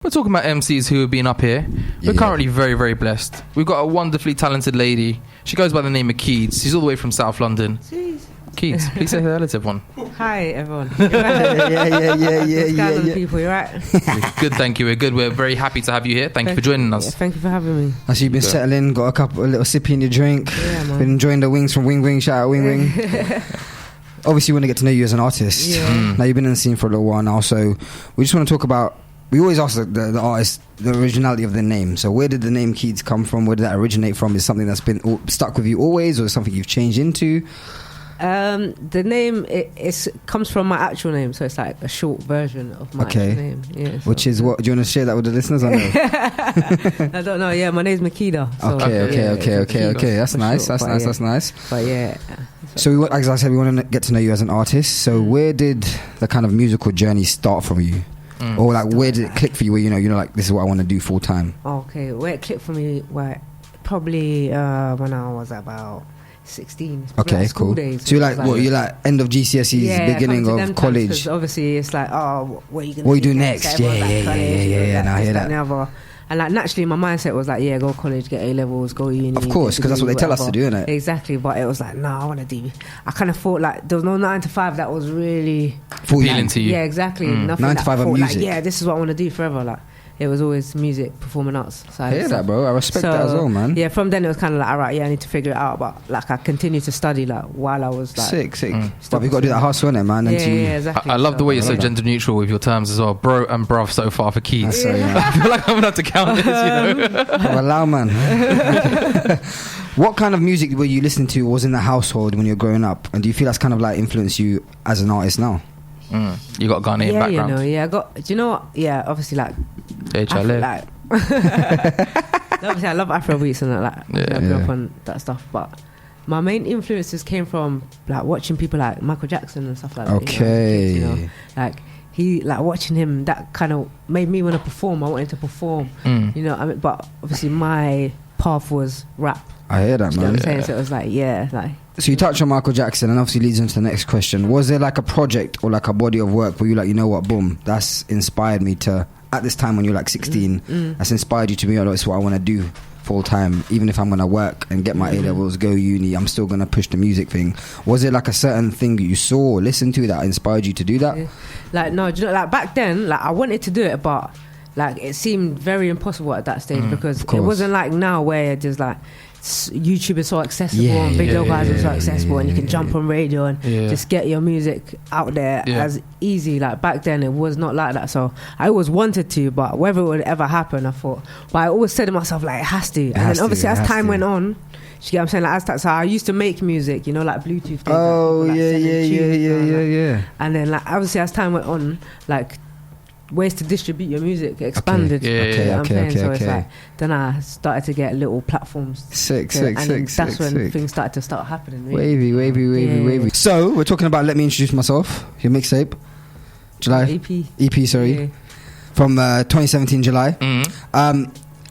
We're talking about MCs who have been up here. We're currently very, very blessed. We've got a wonderfully talented lady. She goes by the name of Keedz. She's all the way from South London. Jeez. Keedz, please say hello to everyone. Hi, everyone. Yeah. People, you're right. Good, thank you. We're good. We're very happy to have you here. Thank you for joining us. Thank you for having me. I see you've been settling, got a little sippy in your drink. Yeah, man. Been enjoying the wings from Wing Wing. Shout out Wing Wing. Obviously, we want to get to know you as an artist. Yeah. Now, you've been in the scene for a little while now, so we just want to talk about. We always ask the artist the originality of the name. So where did the name Keedz come from? Where did that originate from? Is it something that's been stuck with you always, or is it something you've changed into? The name it comes from my actual name, so it's like a short version of my actual name. Yeah, so. Which is what? Do you want to share that with the listeners? I know. I don't know. Yeah, my name's Makeda. So Okay. That's nice. Sure, That's nice. But yeah. So as I said, we want to get to know you as an artist. So where did the kind of musical journey start from you? Or like where did it click for you where you know like this is what I want to do full time? Okay, where it clicked for me, probably when I was about 16. Okay, like cool. Days, so you're like what? You're like end of GCSEs, beginning of college. Obviously, it's like, oh, what are you gonna? What you do next? Yeah. Now I hear that. And like naturally, my mindset was like, yeah, go college, get A levels, go uni. Of course, because that's what they tell us to do, innit? Exactly, but it was like, no, I want to do. I kind of thought like there was no 9 to 5 that was really appealing to you. Yeah, exactly. Nothing 9 to 5 of music. Like, yeah, this is what I want to do forever. Like it was always music, performing arts. So I hear that, bro. I respect that as well, man. Yeah, from then it was kind of like, all right, yeah, I need to figure it out. But like I continued to study like while I was like sick. But we got to do that hustle, innit, man? Yeah, exactly. I love the way you're so gender neutral with your terms as well, bro and bruv. So far for Keedz, I feel like I'm gonna have to count this. I'm a loud man. What kind of music were you listening to? Was in the household when you were growing up, and do you feel that's kind of like influenced you as an artist now? You got a Ghanaian background. I got. Do you know what? Yeah, obviously like. Obviously, I love Afrobeats and I grew up on that stuff, but my main influences came from like watching people like Michael Jackson and stuff like that. Okay. You know, like he like watching him, that kind of made me want to perform. I wanted to perform. You know, I mean, but obviously my path was rap. I hear that, man. You know what I'm saying? So it was like, So you touched on Michael Jackson, and obviously leads into the next question. Was there like a project or like a body of work where you like, you know what, boom, that's inspired me to, at this time when you're like 16, that's inspired you to be, oh, that's what I want to do full time, even if I'm going to work and get my A-levels, go uni, I'm still going to push the music thing. Was it like a certain thing that you saw or listened to that inspired you to do that? Like, no, do you know, like back then, like I wanted to do it, but like it seemed very impossible at that stage because it wasn't like now where there's like YouTube is so accessible and video guys are so accessible and you can jump on radio and just get your music out there as easy. Like back then it was not like that, so I always wanted to, but whether it would ever happen, I thought, but I always said to myself like it has to. And then obviously as time went on, you get what I'm saying, like so I used to make music, you know, like Bluetooth things, yeah. And then like obviously as time went on, like ways to distribute your music expanded. So it's like then I started to get little platforms. Sick. That's when things started to happening. Really. Wavy. So we're talking about Let Me Introduce Myself, your mixtape, July EP, sorry, from 2017 July.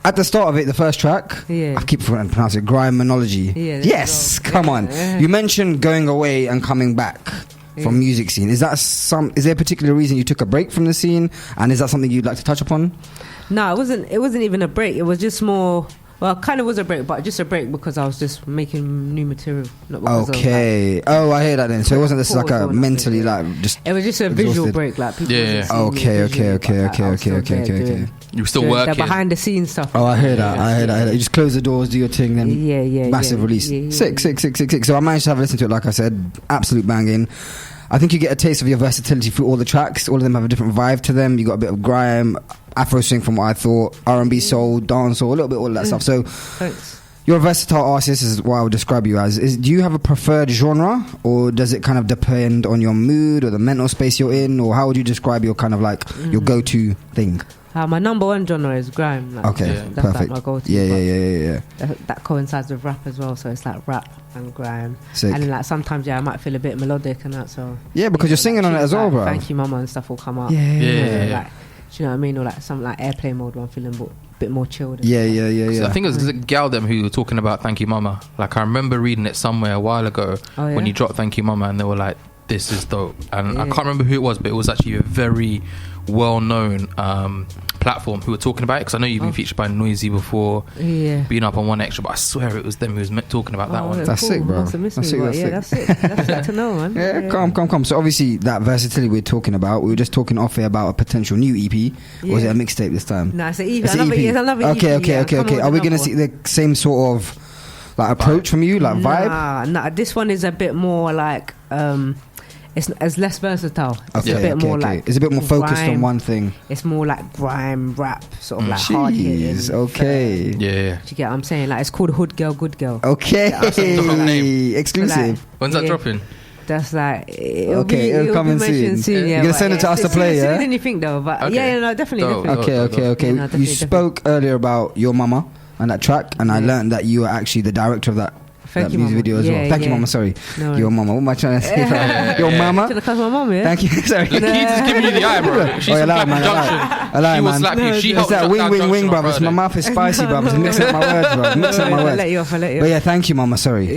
At the start of it, the first track, I keep forgetting to pronounce it, Grime-monology. Yes, come on. You mentioned going away and coming back from music scene. Is there a particular reason you took a break from the scene, and is that something you'd like to touch upon? No, it wasn't even a break. It was just more, well, it kind of was a break, but just a break because I was just making new material. Not because okay. I hear that then. So it wasn't just like a mentally like just. It was just a visual break, like people. Okay. You still working? The behind the scenes stuff. I hear that. You just close the doors, do your thing, then massive release. Sick. So I managed to have a listen to it. Like I said, absolute banging. I think you get a taste of your versatility through all the tracks. All of them have a different vibe to them. You got a bit of grime, Afro swing from what I thought, R&B, soul, dancehall, a little bit all of that stuff. So thanks. You're a versatile artist, is what I would describe you as. Do you have a preferred genre, or does it kind of depend on your mood or the mental space you're in, or how would you describe your kind of like your go-to thing? My number one genre is grime. Like, that's perfect. Like my go-to. Yeah. That coincides with rap as well, so it's like rap and grime. Sick. And then like sometimes I might feel a bit melodic and that. So because you're singing on it as well, bro. Thank You Mama and stuff will come up. Yeah. Like, do you know what I mean? Or like some like airplane mode where I'm feeling a bit more chilled. So I think it was the gal them who were talking about Thank You Mama. Like I remember reading it somewhere a while ago when you dropped Thank You Mama, and they were like, "This is dope." And I can't remember who it was, but it was actually a very well-known platform who were talking about it, because I know you've been featured by Noisy before, being up on One Extra, but I swear it was them who was talking about that one. That's sick, bro. That's sick. That's sick to know, man. Yeah, come. So obviously that versatility we're talking about, we were just talking off air about a potential new EP. Or was it a mixtape this time? No, it's an EP. Another EP. Okay. Are we going to see the same sort of like approach from you, like vibe? Nah. This one is a bit more like it's less versatile. It's a bit more like it's a bit more focused on one thing. It's more like grime rap, sort of like hard hitting. Okay. Yeah. Do you get what I'm saying? Like it's called Hood Girl, Good Girl. Okay. Exclusive. When's that dropping? That's like it'll come soon. You're gonna send it to us to play, sooner than you think, though. But definitely. Okay. Yeah, you spoke earlier about Your Mama and that track, and I learned that you were actually the director of that music video as well. Thank you, Mama. Sorry, Your Mama. What am I trying to say? Your Mama. Should have called my mum, yeah. Thank you. Sorry. Keedz is giving you the eye, bro. She's from Clapham Junction. She will slap you. She helped that wing, brothers. My mouth is spicy, brothers. Mixing up my words, bro. I let you off. But yeah, thank you, Mama. Sorry.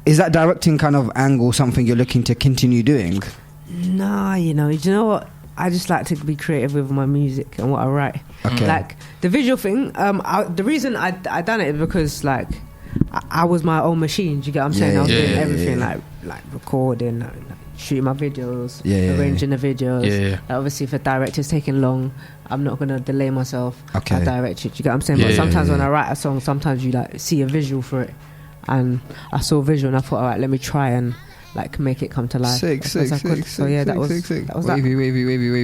Is that directing kind of angle something you're looking to continue doing? Nah, you know what? I just like to be creative with my music and what I write. Okay. Like the visual thing. The reason I done it is because like I was my own machine. Do you get what I'm saying? I was doing everything like recording, like shooting my videos, arranging the videos. Like obviously, if a director's taking long, I'm not gonna delay myself. Okay. I direct it. Do you get what I'm saying? But sometimes when I write a song, sometimes you like see a visual for it. And I saw a visual and I thought, all right, let me try and like make it come to life. Sick. So yeah, that was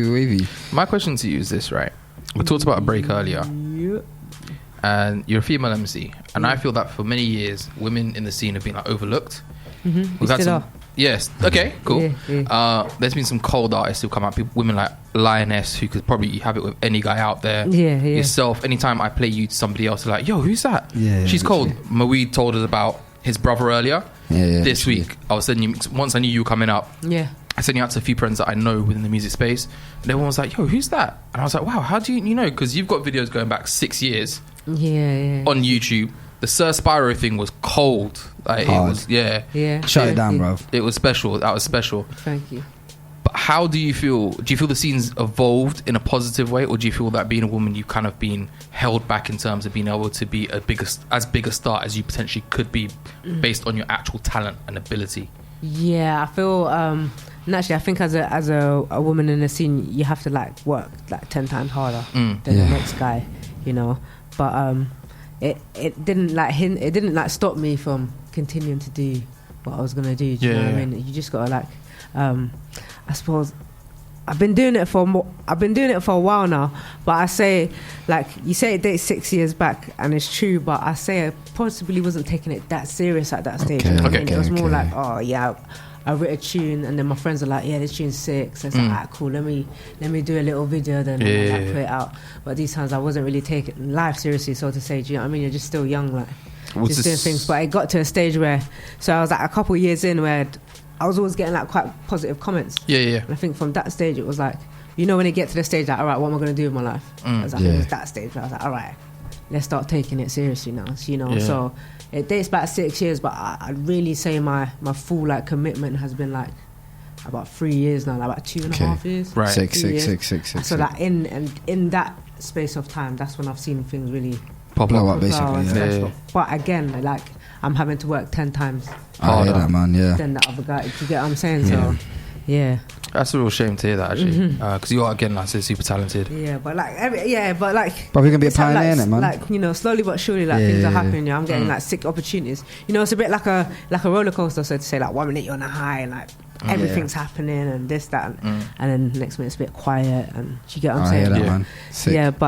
wavy. My question to you is this, right? We talked about a break earlier, and you're a female MC, and I feel that for many years, women in the scene have been like overlooked. Yes. Okay. Cool. There's been some cold artists who come out. Women like Lioness, who could probably have it with any guy out there. Yourself. Anytime I play you to somebody else, they're like, "Yo, who's that?" She's cold. Maweed told us about his brother earlier. This week, I was sending you. Once I knew you were coming up. I sent you out to a few friends that I know within the music space, and everyone was like, "Yo, who's that?" And I was like, "Wow, how do you know?" Because you've got videos going back 6 years. On YouTube. The Sir Spyro thing was cold. Like hard. It was, Shut it down, bro. It was special. That was special. Thank you. But how do you feel? Do you feel the scene's evolved in a positive way, or do you feel that being a woman, you've kind of been held back in terms of being able to be as big a star as you potentially could be, based on your actual talent and ability? Yeah, I feel. Naturally, I think as a woman in the scene, you have to like work like 10 times harder than the next guy, you know. But it didn't like stop me from continuing to do what I was gonna do. Do you know what I mean? You just gotta like, I suppose. I've been doing it for a while now, but I say, like, you say it dates 6 years back, and it's true, but I say I possibly wasn't taking it that serious at that stage. It was more like, oh yeah, I wrote a tune, and then my friends are like, yeah, this tune's sick. So it's like, ah, cool, let me do a little video then and like put it out. But these times I wasn't really taking life seriously, so to say. Do you know what I mean? You're just still young, like just doing things. But it got to a stage where, so I was like a couple of years in where I was always getting like quite positive comments. And I think from that stage it was like, you know, when it get to the stage like, all right, what am I going to do with my life? I was like, it was that stage where I was like, all right, let's start taking it seriously now. So, you know, so it dates back 6 years, but I'd really say my full like commitment has been like about 3 years now, like about 2.5 years. Right. Six. So like in that space of time, that's when I've seen things really blow up, basically. But again, like I'm having to work 10 times harder that, man. than the other guy. You get what I'm saying? So that's a real shame to hear that, actually, because you are, again, like I said, super talented. But we're gonna be a pioneer in it, man. Like, you know, slowly but surely, like things are happening. You know, I'm getting like sick opportunities. You know, it's a bit like a roller coaster, so to say. Like 1 minute you're on a high, and like everything's happening, and this, that, and then next minute it's a bit quiet. And you get what I'm saying? I hear that, man. Sick.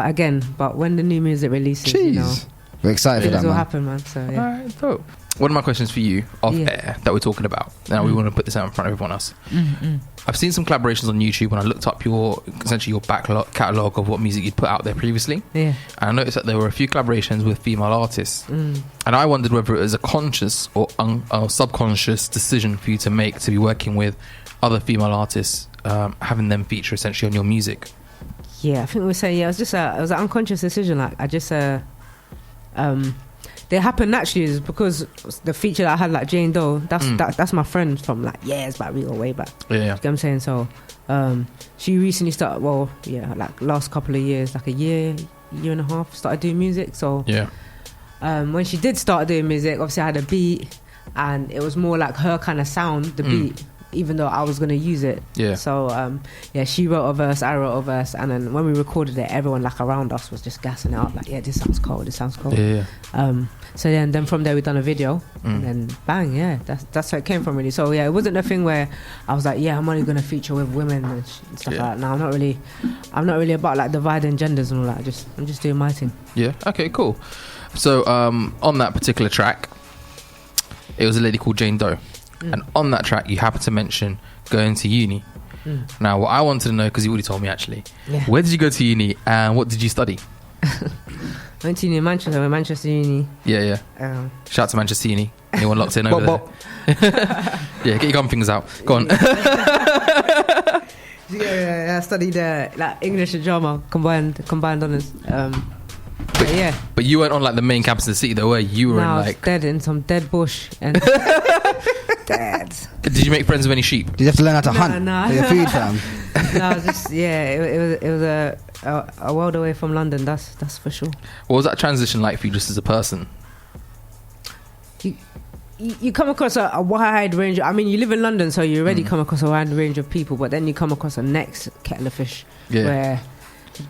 But when the new music releases, you know, we're excited for that, things will man. happen, man. So yeah. Alright, dope. One of my questions for you off air that we're talking about. Now we want to put this out in front of everyone else. I've seen some collaborations on YouTube when I looked up your catalogue of what music you'd put out there previously. And I noticed that there were a few collaborations with female artists. And I wondered whether it was a conscious or subconscious decision for you to make to be working with other female artists, having them feature essentially on your music. Yeah, I think we say it was an unconscious decision. Like I just they happen naturally is because the feature that I had, like Jane Doe, that's my friend from like years back, we go way back. Yeah. You know what I'm saying? So she recently started, like last couple of years, like a year and a half, started doing music. So yeah. When she did start doing music, obviously I had a beat, and it was more like her kind of sound, the beat, even though I was going to use it. Yeah. So she wrote a verse, I wrote a verse, and then when we recorded it, everyone like around us was just gassing it up, like, yeah, this sounds cold. Yeah. So then from there we done a video, and then bang, yeah, that's where it came from really. So yeah, it wasn't a thing where I was like, yeah, I'm only going to feature with women and stuff like that. No, I'm not really about like dividing genders and all that. I'm just doing my thing. Yeah. Okay. Cool. So on that particular track, it was a lady called Jane Doe. And on that track, you happen to mention going to uni. Now, what I wanted to know, because you already told me actually, where did you go to uni and what did you study? I went to uni in Manchester, Manchester Uni. Yeah. Shout out to Manchester Uni. Anyone locked in over there? Yeah, get your gun fingers out. Go on. I studied like English and drama, combined honours. But you weren't on like the main campus of the city though, were you? You were in like dead in some dead bush and dead. Did you make friends with any sheep? Did you have to learn how to hunt for your food, fam? No, just it was a world away from London. That's for sure. What was that transition like for you, just as a person? You come across a wide range. I mean, you live in London, so you already come across a wide range of people. But then you come across a next kettle of fish where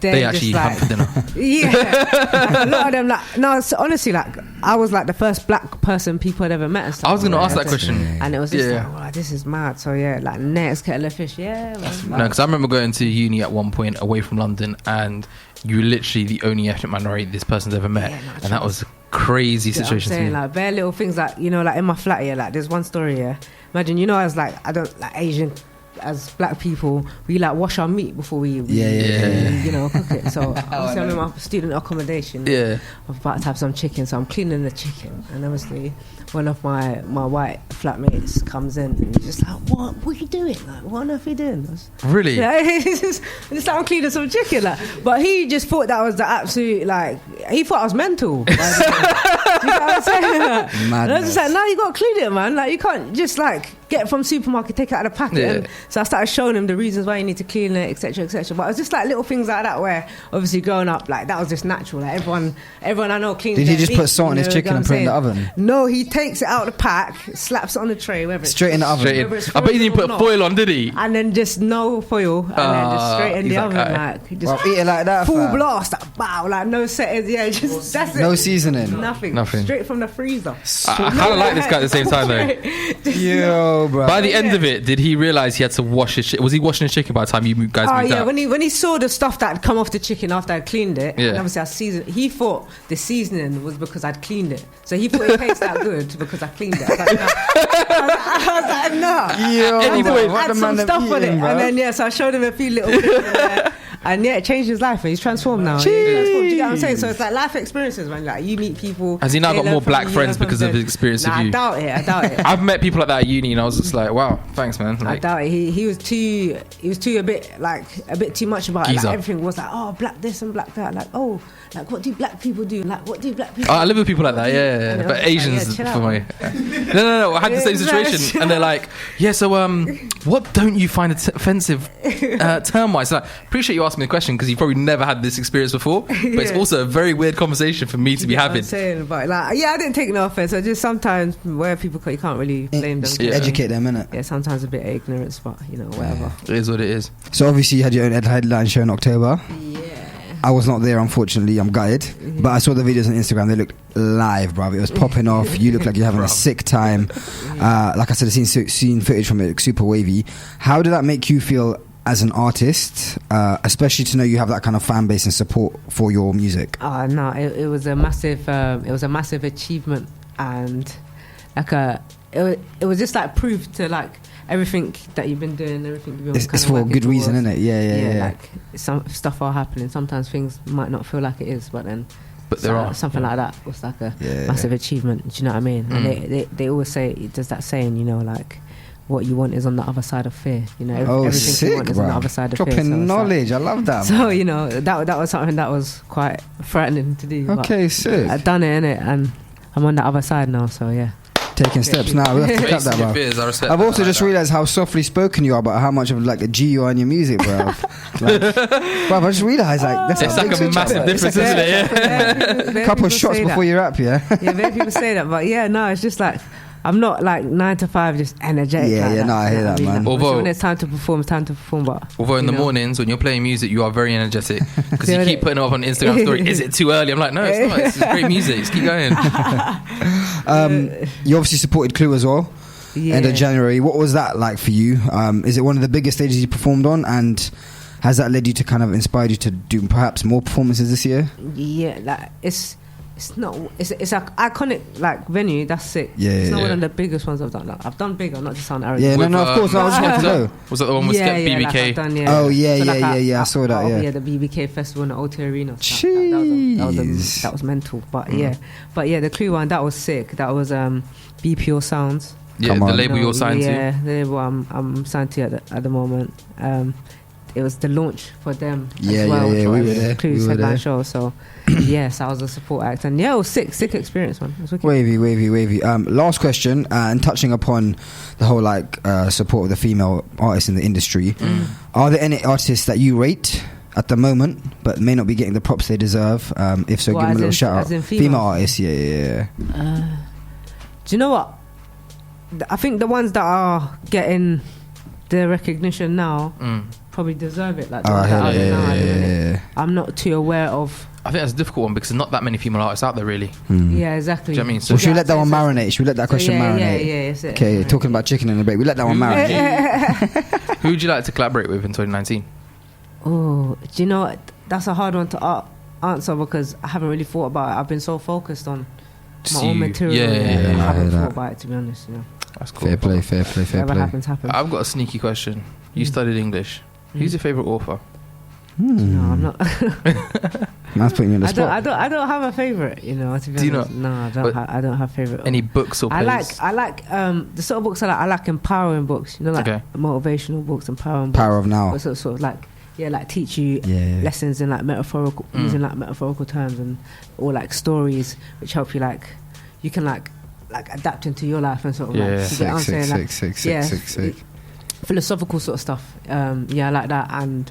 they actually hunt for dinner. Yeah, a lot of them. Like, no, so honestly, like I was like the first black person people had ever met. And stuff. I was going to ask that question, and it was just like, wow, this is mad. So yeah, like next kettle of fish. Yeah, no, because I remember going to uni at one point away from London, and you were literally the only ethnic minority this person's ever met, and that was a crazy situation. I'm saying, like bare little things, like like in my flat here, like there's one story here. Imagine, as like I don't like Asian. As black people, we like wash our meat before we cook it. So obviously I'm in my student accommodation. Yeah, I'm about to have some chicken, so I'm cleaning the chicken, and obviously one of my white flatmates comes in and he's just like, what are you doing? Like, what on earth are you doing? Really? Yeah, it's like I'm cleaning some chicken, like. But he just thought that was the absolute, like, he thought I was mental. You know what I'm saying? And I was just like, no, you gotta clean it, man. Like, you can't just like get it from supermarket, take it out of the packet. Yeah. So I started showing him the reasons why you need to clean it, etc., etc. But it was just like little things like that where obviously growing up, like that was just natural. Like everyone I know cleans. Did he just put salt on his chicken and put it in the oven? No, he takes it out of the pack, slaps it on the tray, whether it's straight in the oven. I bet he didn't put foil on, did he? And then just no foil, and then just straight in the oven, like just eat it like that. Full blast, like, wow, like no settings, just that's it. No seasoning, nothing, straight from the freezer. I kind of like this guy at the same time though. Yo, bro. By the end of it, did he realise he had to wash his chicken? Was he washing his chicken by the time you guys moved out? When he saw the stuff that had come off the chicken after I cleaned it, and obviously I seasoned. He thought the seasoning was because I'd cleaned it, so he thought it tastes that good because I cleaned it. I was like, no. Yo, add some stuff on it, bro. And then so I showed him a few little things in there. And it changed his life. He's transformed now. Do you get what I'm saying? So it's like life experiences, man. Like you meet people. Has he now got more black friends because of his experience with you? I doubt it. I've met people like that at uni, and I was just like, wow, thanks, man. Like, I doubt it. He was too a bit too much about it. Like, everything was like, oh, black this and black that. Like, oh, like what do black people do? Like what do black people? I live with people like that. Yeah. But Asians, for me. No. I had the same situation, and they're like, yeah. So what don't you find offensive term-wise? Like, appreciate you asking me the question because you probably never had this experience before, but it's also a very weird conversation for me to be having. I'm saying, but like, I didn't take no offense. I just sometimes where people you can't really blame them. Educate them, innit? Yeah, sometimes a bit of ignorance, but whatever. It is what it is. So obviously you had your own headline show in October. Yeah. I was not there, unfortunately. I'm gutted. But I saw the videos on Instagram. They looked live, bruv. It was popping off. You look like you're having a sick time. Like I said, I've seen footage from it, super wavy. How did that make you feel as an artist, especially to know you have that kind of fan base and support for your music? No, it was a massive achievement, and it was just like proof to like everything that you've been doing, everything you've been it's for a good reason, isn't it? Yeah. Like some stuff are happening. Sometimes things might not feel like it is, but there are something like that was like a massive achievement. Do you know what I mean? And they always say, there's that saying, like, what you want is on the other side of fear. Everything sick, you want is on the other side of fear. Dropping knowledge, I love that. So that was something that was quite threatening to do. Okay, sick. I'd done it, innit, and I'm on the other side now, so yeah. Taking steps now. We have to cut that, bro. I've also just realised how softly spoken you are, about how much of like a G you are in your music, bro. Bro, I just realised like it's like a massive difference, isn't it? Yeah. Couple of shots before you rap, yeah. Yeah, many people say that, but yeah, no, it's just like I'm not like 9 to 5 just energetic. Yeah, like yeah, no, I hear that, man. Although when it's time to perform, it's time to perform. But although in the mornings when you're playing music, you are very energetic because you keep putting it up on Instagram story. Is it too early? I'm like, no, it's not. It's great music. Just keep going. You obviously supported Clue as well. Yeah. End of January. What was that like for you? Is it one of the biggest stages you performed on, and has that led you to kind of inspired you to do perhaps more performances this year? Yeah, like it's not. It's an iconic like venue. That's sick. Yeah, it's not one of the biggest ones I've done. Like, I've done bigger, not to sound arrogant. Yeah, no, of course. I just wanted to know. Was that the one with Skepta BBK? Like I've done, Oh yeah. I saw that. Yeah, the BBK festival in the O2 Arena. Jeez, that was mental. But yeah, the Clue one that was sick. That was BPO Sounds. Yeah, the label you're signed to. Yeah, the label I'm signed to at the moment. It was the launch for them as well. Yeah, we were there. Clue's headline show. So yes, I was a support act, and yeah, it was sick experience, man. It was wavy. Last question, and touching upon the whole like support of the female artists in the industry. Are there any artists that you rate at the moment, but may not be getting the props they deserve? If so, give them a little shout out. Female artists, yeah. Do you know what? I think the ones that are getting the recognition now probably deserve it. Like I'm not too aware of. I think that's a difficult one because there's not that many female artists out there, really. Yeah, exactly. Do you know what I mean? So should we let that one marinate? Should we let that question marinate? Yeah, that's it. Okay, talking about chicken in the break. We let that one marinate. Who would you like to collaborate with in 2019? Oh, do you know what? That's a hard one to answer because I haven't really thought about it. I've been so focused on my own material. I haven't thought about it, to be honest. That's cool. Fair play. Whatever happens. I've got a sneaky question. You studied English. Who's your favourite author? No, I'm not. Man's putting you in the spot. I don't have a favourite. To be honest. Do you not? No, I don't have favourite. Any books or plays? I like the sort of books I like empowering books. Like motivational books, empowering books. Power of Now. Sort of like teach you lessons in like metaphorical using like metaphorical terms or like stories which help you like you can like adapt into your life and sort of sick. Philosophical sort of stuff. I like that. And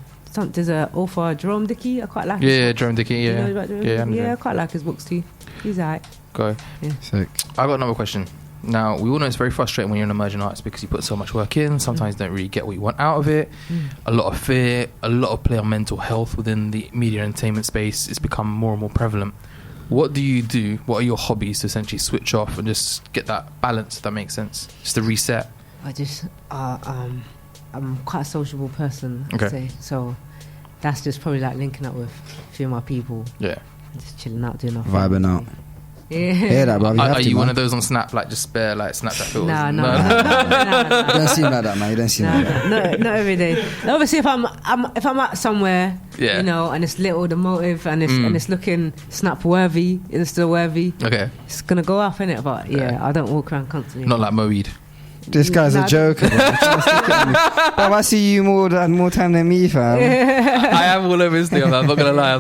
there's an author, Jerome Dickey. I quite like. Jerome Dickey. Yeah, you know about Jerome? I quite like his books too. He's alright. Go. Yeah. Sick. I got another question. Now, we all know it's very frustrating when you're an emerging artist because you put so much work in. Sometimes you don't really get what you want out of it. A lot of fear, a lot of play on mental health within the media entertainment space. It's become more and more prevalent. What do you do? What are your hobbies to essentially switch off and just get that balance, if that makes sense? Just to reset. I just, I'm quite a sociable person, I'd say. So that's just probably like linking up with a few of my people. Yeah. Just chilling out, doing nothing. Vibing out. Yeah. Hear that, bro. Are you one of those on Snap, like just spare like Snapchat filters? No. You don't seem like that, man. You don't seem like that. Not every day. Obviously, if I'm at somewhere, and it's little the motive and it's looking Snap worthy, it's still worthy. Okay. It's gonna go off, innit? But I don't walk around constantly. Not like Moeed. This guy's a joker. I see you more time than me, fam. I am all over Instagram. I'm not gonna lie.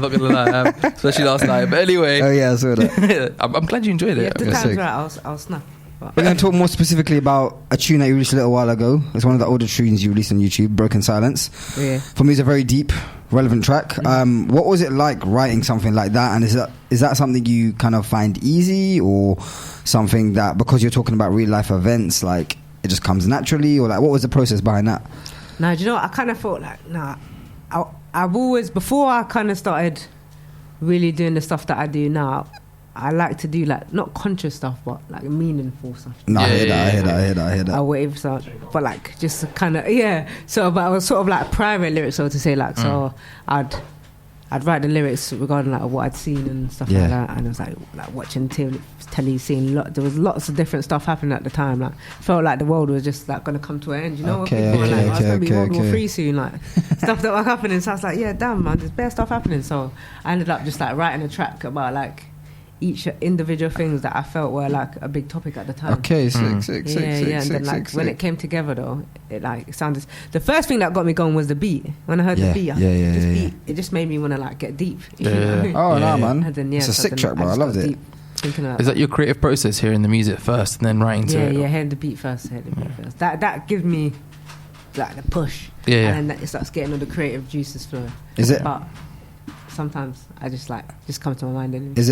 Especially last night. But anyway. Oh yeah, I saw that. I'm glad you enjoyed it. If the time's right, I'll snap. We're going to talk more specifically about a tune that you released a little while ago. It's one of the older tunes you released on YouTube, Broken Silence. Yeah. For me, it's a very deep, relevant track. What was it like writing something like that? And is that something you kind of find easy, or something that, because you're talking about real life events, like it just comes naturally, or like what was the process behind that? No, do you know what? I kind of thought like, I've always, before I kind of started really doing the stuff that I do now, I like to do like not conscious stuff, but like meaningful stuff. No, I hear that. I wave so, but like just kind of So, but I was sort of like private lyrics, so to say, like so I'd write the lyrics regarding like what I'd seen and stuff like that, and it was like watching telly, seeing there was lots of different stuff happening at the time. Like felt like the world was just like going to come to an end. You know, people were like, it's going to be World War III soon, like stuff that was happening. So I was like, yeah, damn man, there's bare stuff happening. So I ended up just like writing a track about like each individual things that I felt were like a big topic at the time. Okay, sick. And then like when it came together though, it sounded. The first thing that got me going was the beat. When I heard the beat, it just made me want to like get deep. Oh no, man! And then, it's a sick track, bro. I loved it. thinking about Is that your creative process, hearing the music first and then writing to it? Yeah, hearing the beat first. That gives me like the push. Yeah. And then it starts getting all the creative juices flowing. Is it? But sometimes I just come to my mind. And is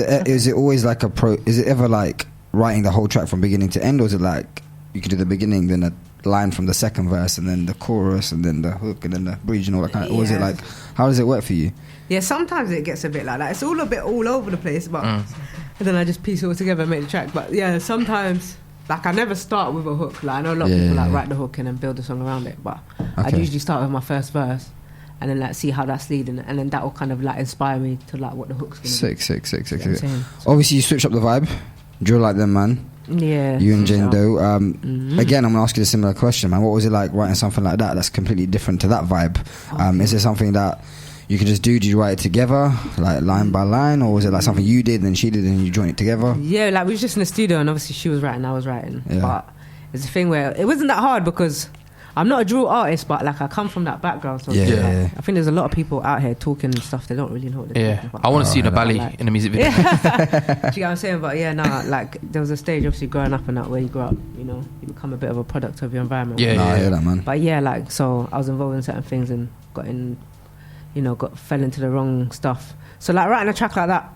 it always like is it ever like writing the whole track from beginning to end, or is it like you can do the beginning, then a line from the second verse, and then the chorus, and then the hook, and then the bridge, and all that kind of? Or is it like, how does it work for you? Yeah, sometimes it gets a bit like that. It's all a bit all over the place, but and then I just piece it all together and make the track. But yeah, sometimes like I never start with a hook. Like I know a lot of people like write the hook and then build a song around it, but I usually start with my first verse and then like see how that's leading, and then that will kind of like inspire me to like what the hook's gonna be. Sick. Obviously, you switch up the vibe. Drill like them, man. Yeah. You and Jane Doe. Again, I'm gonna ask you a similar question, man. What was it like writing something like that? That's completely different to that vibe. Is it something that you can just do? Did you write it together, like line by line, or was it like something you did and she did and you joined it together? Yeah, like we was just in the studio, and obviously she was writing, I was writing. Yeah. But it's a thing where it wasn't that hard because I'm not a drill artist, but like I come from that background. So I think there's a lot of people out here talking and stuff. They don't really know what they're talking about. I want to see the ballet in the music video. Do you get what I'm saying? But like there was a stage, obviously growing up and that, where you grow up, you become a bit of a product of your environment. I hear that, man. But so I was involved in certain things and fell into the wrong stuff. So like writing a track like that,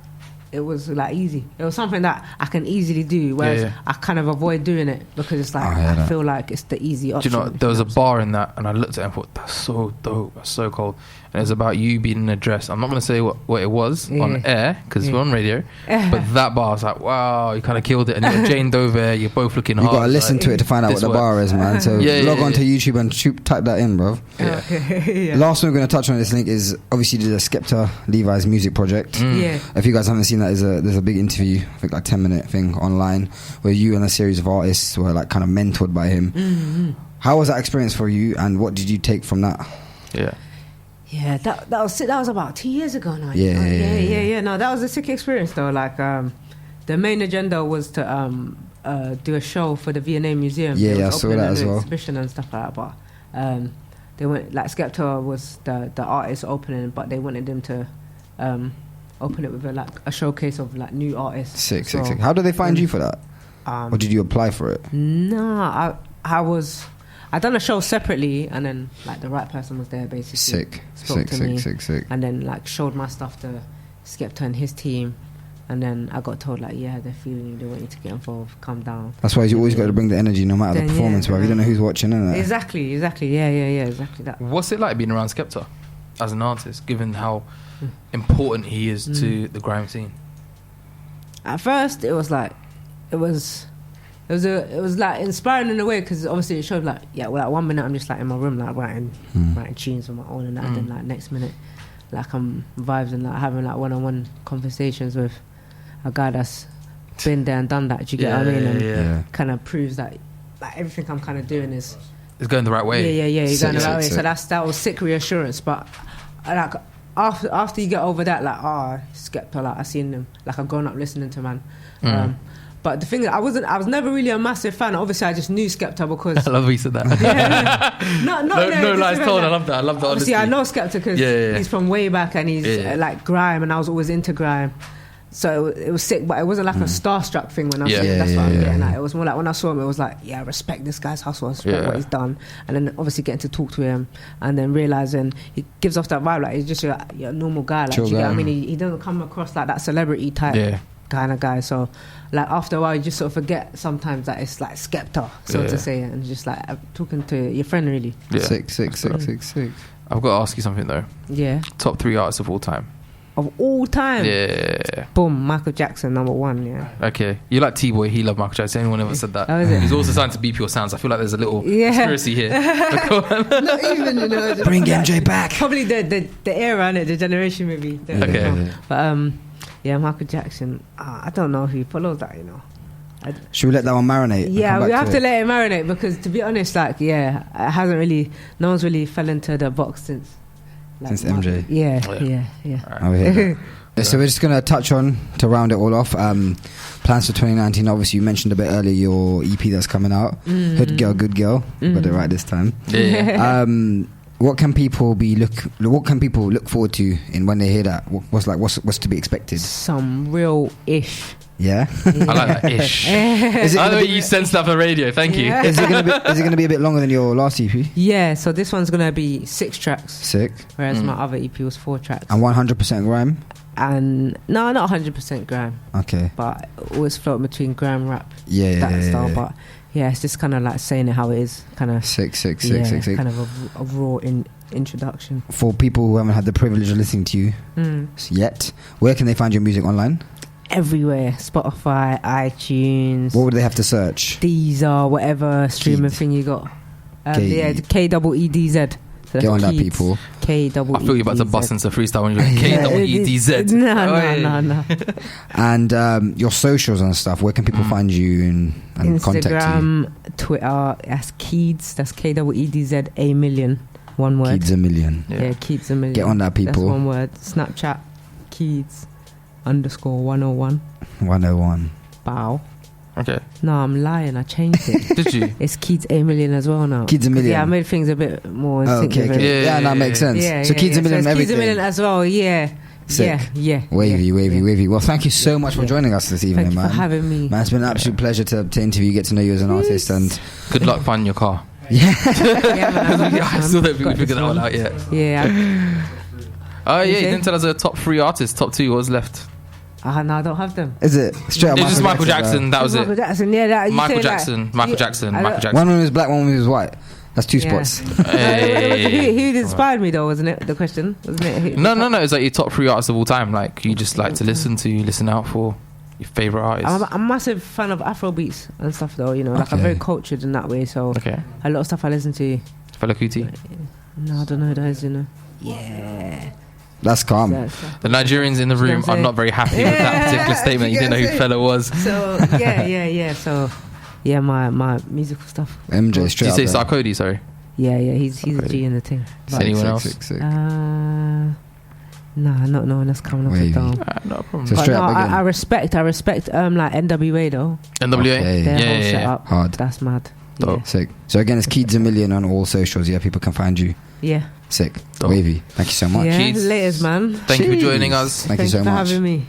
it was like easy. It was something that I can easily do, whereas I kind of avoid doing it because it's like I feel like it's the easy option. Do you know, there was a bar in that, and I looked at it and thought, that's so dope, that's so cold. And it's about you being in a dress. I'm not going to say what it was on air because we're on radio, but that bar, I was like, wow, you kind of killed it. And you got Jane Doe there, you're both looking hard. You got to listen to it to find out what the bar is, man. So log on to YouTube and type that in, bro. Last one we're going to touch on this link is obviously the Skepta Levi's music project. If you guys haven't seen that, there's a big interview, I think like 10-minute thing online, where you and a series of artists were like kind of mentored by him. How was that experience for you, and what did you take from that? Yeah, that was about 2 years ago now. Yeah. No, that was a sick experience though. Like the main agenda was to do a show for the V&A Museum. I saw that as well. Exhibition and stuff like that. But they went, like Skepta was the artist opening, but they wanted them to open it with a showcase of like new artists. Sick. How did they find you for that? Or did you apply for it? No, I done a show separately, and then like the right person was there basically. Sick. And then like showed my stuff to Skepta and his team, and then I got told like, they're feeling you, they want you to get involved, come down. That's why you always got to bring the energy no matter the performance, bro. You don't know who's watching, innit? Exactly. Yeah, exactly that. What's it like being around Skepta as an artist, given how important he is to the grime scene? At first, it was like inspiring in a way, because obviously it showed like 1 minute I'm just like in my room like writing tunes on my own, and that, and then like next minute like I'm vibes and like having like one-on-one conversations with a guy that's been there and done that. Do you get what I mean? And kind of proves that like everything I'm kind of doing is going the right way. You're going the right way. So that was sick reassurance. But like after you get over that, like Skepta, like I seen him, like I've grown up listening to man. But the thing is, I was never really a massive fan. Obviously, I just knew Skepta because I love how you said that. No lies told. I love that. Obviously, I know Skepta because he's from way back, and he's like grime, and I was always into grime. So it was sick, but it wasn't like a starstruck thing when I saw him. That's what I'm getting at. It was more like when I saw him, it was like, I respect this guy's hustle, I respect what he's done. And then obviously getting to talk to him, and then realising he gives off that vibe like he's just a normal guy. Like, you get what I mean? He doesn't come across like that celebrity type kind of guy. So like after a while, you just sort of forget sometimes that it's like Skepta, so to say, and just like talking to your friend really. Sick. I've got to ask you something though. Top 3 artists of all time. Of all time? Yeah. Boom, Michael Jackson, number 1, Okay. You like T-Boy, he loved Michael Jackson. Anyone ever said that? Oh, is it? He's also signed to Beep Your Sounds. I feel like there's a little conspiracy here. Not even, Bring MJ back. Probably the era, innit? The generation maybe. Okay. But Michael Jackson, I don't know who follows that, Should we let that one marinate? Yeah, we have to let it marinate, because to be honest, like, it hasn't really, no one's really fell into the box since MJ. Yeah. So we're just going to touch on, to round it all off, plans for 2019. Obviously you mentioned a bit earlier your EP that's coming out, Hood Girl Good Girl. Got it right this time. What can people look forward to in when they hear that? What's to be expected? Some real ish Yeah. I like that ish. I know you send stuff on radio. Thank you. Is it gonna be a bit longer than your last EP? Yeah. So this one's gonna be 6 tracks. Sick. Whereas my other EP was 4 tracks. And 100% grime. And no, not 100% grime. Okay. But always floating between grime rap. Yeah. That style. Yeah. But yeah, it's just kind of like saying it how it is. Kind of sick. Kind of a raw introduction. For people who haven't had the privilege of listening to you yet, where can they find your music online? Everywhere. Spotify, iTunes. What would they have to search? Deezer, whatever streaming thing you got. KEEDZ. So get on that, people. KEEDZ. I feel you're about to bust into freestyle when you're like KEEDZ. No. And your socials and stuff, where can people find you and contact you? Instagram, Twitter, that's Keedz, that's KEEDZ A million. One word. Keedz a million. Yeah, Keedz a million. Get on that, people. That's one word. Snapchat, Keedz_101. 101. Bow. Okay. No, I'm lying. I changed it. Did you? It's Keedz A million as well now. Keedz a million. Yeah, I made things a bit more instinctive. Okay. Yeah, that makes sense. So Keedz a million and everything. Keedz a million as well. Yeah. Sick. Yeah. Wavy. Well, thank you so much for joining us this evening, Thank you man. for having me. Man, it's been an absolute pleasure to interview you, get to know you as an artist, and good luck finding your car. Yeah, I still don't think we figured that one out yet. Yeah. Oh yeah, you didn't tell us a top 3 artists, top 2. What was left? No, I don't have them. Is it straight up? It's just Michael Jackson. That was it. Michael Jackson. Yeah, Michael Jackson. Michael Jackson. One was black, one was white. That's 2 spots. Hey. Who inspired me though? Wasn't it the question? Wasn't it? No. It's like your top 3 artists of all time. Like you just like to listen out for your favorite artists. I'm a massive fan of Afro beats and stuff though. You know, like I'm very cultured in that way. So a lot of stuff I listen to. Fela Kuti. No, I don't know those. You know. Yeah. That's calm. The Nigerians in the room are not very happy with that particular statement. You didn't know who Fela was. So yeah. So yeah, my musical stuff. MJ straight. Did you say Sarkodie? Sorry. Yeah. He's a G in the thing. Is anyone else? Nah, not no one that's coming off the dome. No problem. So but no, I respect like NWA though. NWA. Their whole setup. Hard. That's mad. Yeah. Sick. So again, it's Keedz a million on all socials. Yeah, people can find you. Yeah. Sick. Wavy. Thank you so much. Yeah, Keedz, laters, man. Thank you for joining us. Thank you so much for having me.